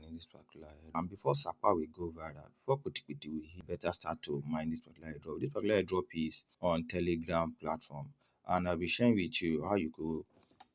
in this particular airdrop. And before Sapa will go viral, before Kutipiti will hit, better start to mine this particular airdrop. This particular airdrop is on Telegram platform, and I'll be sharing with you how you could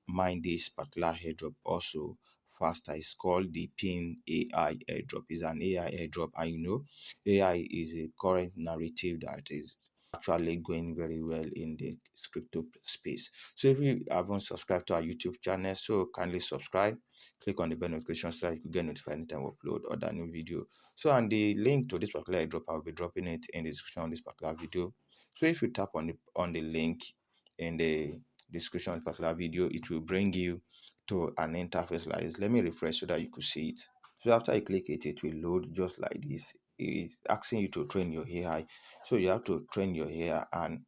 mine this particular airdrop also faster. It's called the PIN AI Airdrop. It's an AI airdrop, and AI is a current narrative that is actually going very well in the crypto space. So if you haven't subscribed to our YouTube channel, so kindly subscribe, click on the bell notification so that you can get notified anytime we upload other new video. So, and the link to this particular airdrop, I'll be dropping it in the description of this particular video. So if you tap on the link in the description of the particular video, it will bring you to an interface like this. Let me refresh so that you could see it. So after you click it, it will load just like this. It's asking you to train your AI. So you have to train your AI and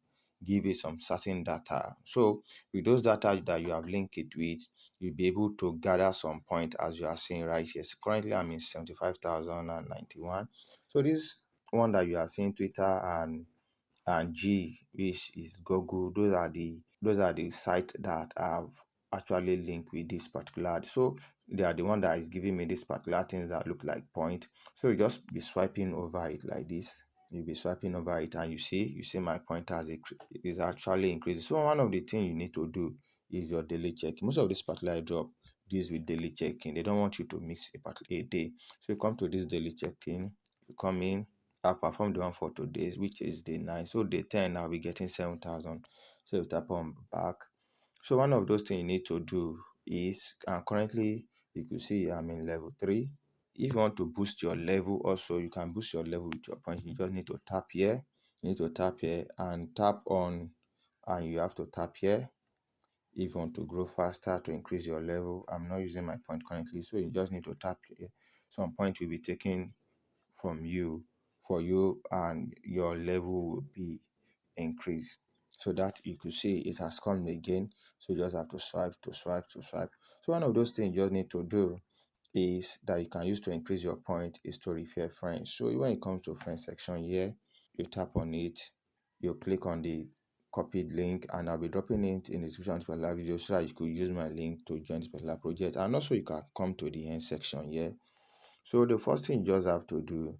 give it some certain data. So with those data that you have linked it with, you'll be able to gather some point as you are seeing right here. So currently I'm in 75,091. So this one that you are seeing, Twitter and G, which is Google, those are the sites that have actually linked with this particular. So they are the one that is giving me this particular things that look like point. So you just be swiping over it like this. You'll be swiping over it, and you see my pointer is actually increasing. So one of the things you need to do is your daily check. Most of this particular drop deals with daily checking. They don't want you to mix a day. So you come to this daily checking, you come in. I performed the one for today, which is day 9. So day 10, I'll be getting 7,000. So you tap on back. So one of those things you need to do is, currently you could see I'm in level 3. If you want to boost your level also, you can boost your level with your points. You just need to tap here. You need to tap here and tap on, and you have to tap here. If you want to grow faster to increase your level, I'm not using my point currently, so you just need to tap here. Some point will be taken from you for you, and your level will be increased. So that you could see it has come again. So you just have to swipe to swipe to swipe. So one of those things you just need to do is that you can use to increase your point is to refer friends. So when it comes to friends section here, you tap on it, you click on the copied link, and I'll be dropping it in the description of this particular video so that you could use my link to join this particular project. And also you can come to the end section here. So the first thing you just have to do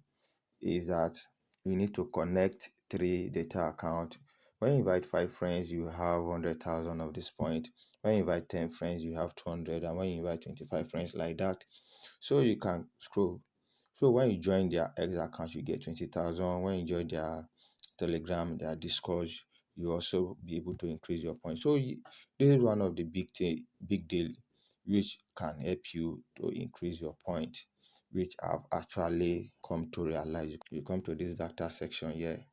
is that you need to connect 3 data account. When you invite 5 friends, you have 100,000 of this point. When you invite 10 friends, you have 200, and when you invite 25 friends, like that. So you can scroll. So when you join their X account, you get 20,000. When you join their Telegram, their Discord, you also be able to increase your points. So this is one of the big deal which can help you to increase your point, which I've actually come to realize. You come to this data section here.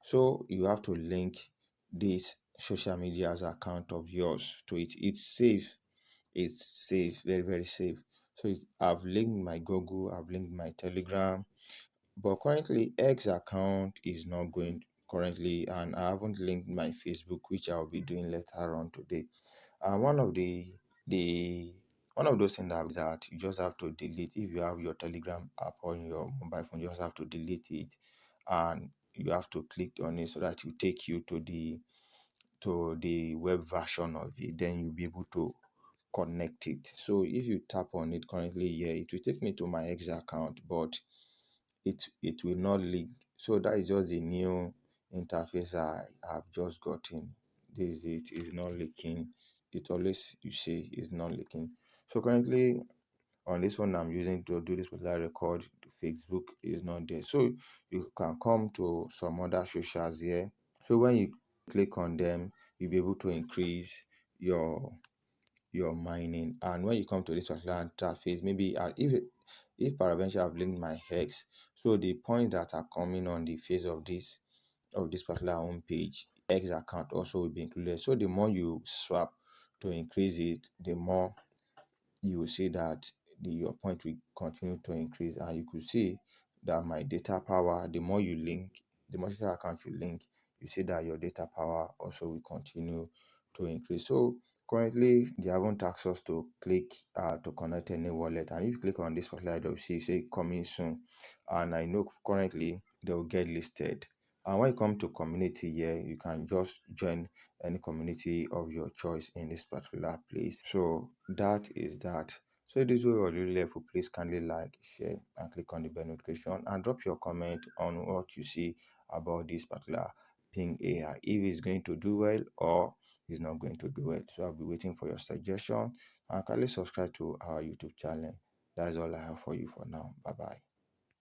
So you have to link this social media's account of yours to it. It's safe. It's safe, very, very safe. So I've linked my Google, I've linked my Telegram, but currently X account is not going currently, and I haven't linked my Facebook, which I'll be doing later on today. And the one of those things that you just have to delete. If you have your Telegram app on your mobile phone, you just have to delete it, and you have to click on it so that it will take you to the web version of it. Then you'll be able to connect it. So if you tap on it currently here, it will take me to my X account, but it will not link. So that is just the new interface I have just gotten. This it is not leaking. It always, you see, is not leaking. So currently on this one I'm using to do this particular record, Facebook is not there. So you can come to some other socials here. So when you click on them, you'll be able to increase your mining. And when you come to this particular interface, maybe if paraventure have linked my hex, so the points that are coming on the face of this particular home page, X account also will be included. So the more you swap to increase it, the more you will see that your point will continue to increase. And you could see that my data power, the more you link, the more data account you link, you see that your data power also will continue to increase. So currently they haven't asked us to click to connect any wallet, and if you click on this particular job, see say coming soon, and I know currently they will get listed. And when you come to community here, you can just join any community of your choice in this particular place. So that is that. So if this video was really helpful, please kindly like, share, and click on the bell notification and drop your comment on what you see about this particular PIN AI, if it's going to do well or it's not going to do well. So I'll be waiting for your suggestion, and kindly subscribe to our YouTube channel. That's all I have for you for now. Bye bye.